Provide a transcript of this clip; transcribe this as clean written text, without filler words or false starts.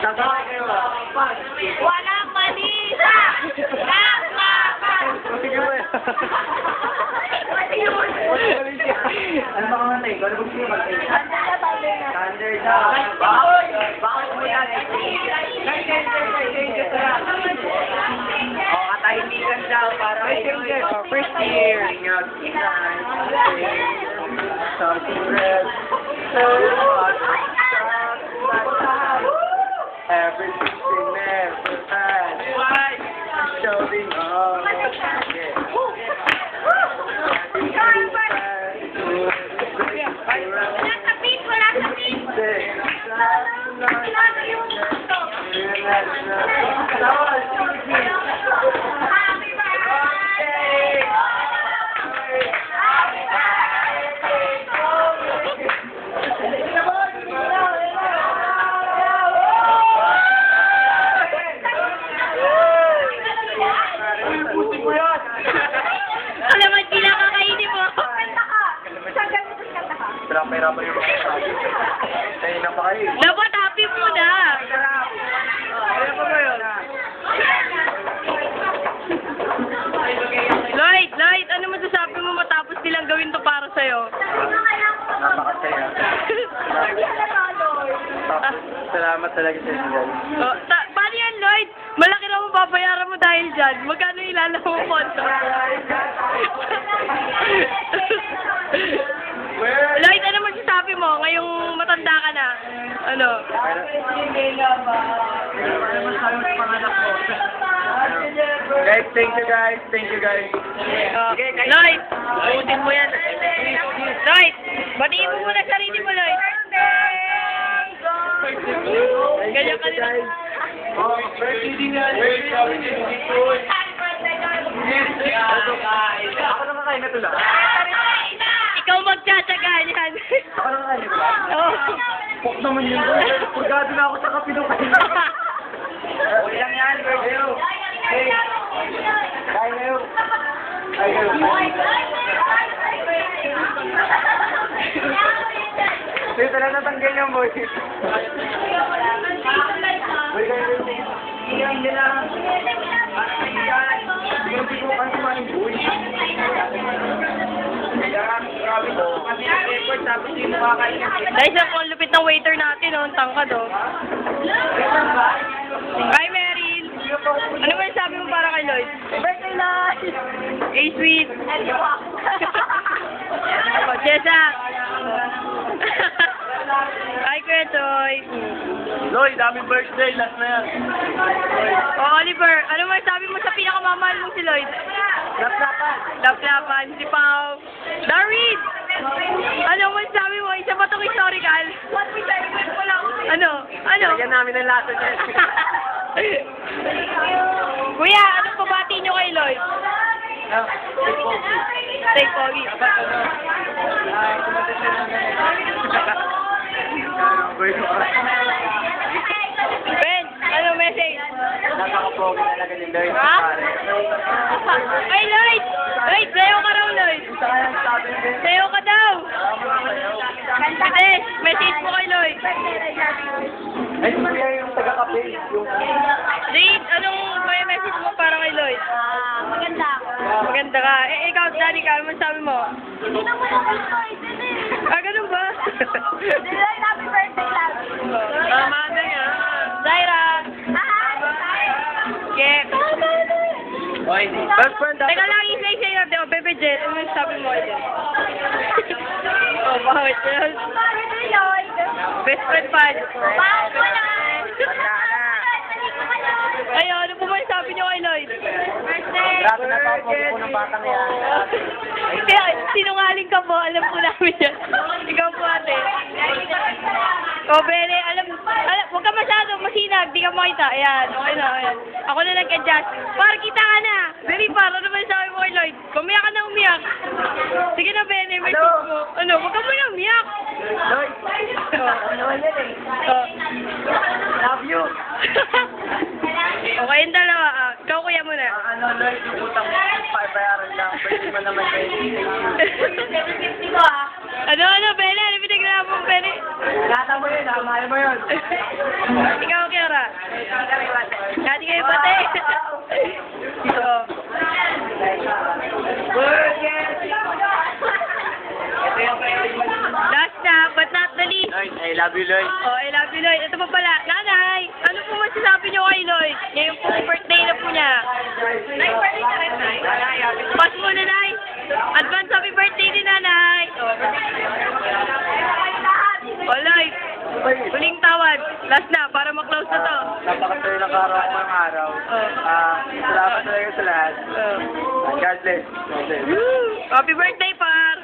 Sabay kayo ba? Walang manisa! Laklapan! Sige ba yan? Ano ba kang matay? Ano ba gusto yung matay? Thunder na. Bakit mo yan? O, katahimikan daw para first year. Ingat. Something red. Everything never had. Showing off. Wala sa pin! Wala sa pin! Happy birthday! Alam mo, kinakakainin mo. Kanta ka. Saan ganito kanta ka? Pera-pera yung mga sabi. Kaya na pa kayo. Dapat happy mo na. Kaya pa ba yun? Lloyd, ano masasabi mo matapos nilang gawin to para sa'yo? Napakasaya. Salamat talaga sa inyo guys. Oh, paano yan, Lloyd? Malaki raw ang babayaran mo dahil dyan. Magkano ilalaw mo konto? Lloyd, ano masasabi mo ngayong matanda ka na? Ano? Guys, thank you guys. Thank you guys. Lloyd, ubutin mo yan. Lloyd, batiin mo muna sarili mo, Lloyd. Ganyan ka nila. Oh, birthday din yan. Ako na kakain na ito lang. Ikaw magtsatsaga yan. Ako na kakain ito lang. Oo. Pok naman yun. Purgado na ako sa kape nung kain. Okay lang yan, birthday. Hey. Kain kayo. Kain kayo. Sige, talaga natanggal yung boy. Boy, kayo kayo. Iyan nila. Hindi ko kasi maning boy. Guys, ang lupit ng waiter natin, oh. Ang tangkad, oh. Hi, Meryl. Ano ba yung sabi mo para kay Lloyd? Birthday life! Hey, sweet. Oh, Jessa. Hi, Kuya Choy. Lloyd, daming birthday. Last na yan. Oh, Oliver, ano ba yung sabi mo sa pinakamamahal mong si Lloyd? Laplapan. Laplapan, si Pao. Darwin! Ano mo yung sabi mo? Isa ba itong historical? Ano? Ano? Lagyan namin ng lasa niya. Kuya, anong pabati nyo kay Lloyd? Stay pogi. Ben, ano message? Napaka-pogi talaga ni Lloyd. Ha? Ay, Lloyd! Lloyd, sayo ka raw, Lloyd. Sayo ka daw. Message mo kay Lloyd. Ay, kuya yung taga-kape. Yung... Lloyd, anong may message mo para kay Lloyd? Maganda ako. Maganda ka. Eh, ikaw, Danny, ka, ano sabi mo? Hindi naman ako ito eh. Ah, ganun ba? Dilight, happy birthday lang. Tama na yan. Zaira! Yeah. Oy, best friend. Teka lang, isa-isa natin. O, Bebe Jet, ano yung sabi mo kay Jet? Oh, bakit yan? Birthday, Lloyd. Best friend pa. Wow, wala. Ayun, ano po ba yung sabi niyo kay Lloyd? Birthday. Grabe na pa po ng batang yan. Kaya, sinungaling ka po, alam po namin yan. Ikaw po ate. O, Bele, alam, huwag ka masyado masinag, di ka makita. Ayan, okay na, ayan. Ako na nag-adjust. Par, kita ka na. Very par, ano ba yung sabi mo kay Lloyd? Umiyak ka na umiyak. Sige na, Bele, may tip mo. Ano, huwag ka muna umiyak. Lloyd, ano yan eh? Oh. Love you. Okay, yung dalawa. Ikaw, kuya muna. Ano, Lloyd, yung utang mo, pabayaran lang. Pwede mo naman kayo. Ano, Bele? Ano pinaglaban mo, Bele? Ingatan mo yun, mahal mo yun. Ikaw, Kiara. Gati kayo pati. Ito. Last na, but not the least. Lloyd, I love you, Lloyd. Oh, I love you, Lloyd. Ito pa pala. Nanay, ano po masasabi niyo kay Lloyd? Ngayon po, birthday na po niya. Nay, birthday ka rin, Nay. Pass mo na, Nay. Advance happy birthday ni Nanay. Oh, Lloyd. Huling tawad. Last na, para ma-close na to. Napakasaya ng araw ko ng araw. Salamat talaga sa lahat. Oh. God bless. God bless. Woo! Happy birthday, par!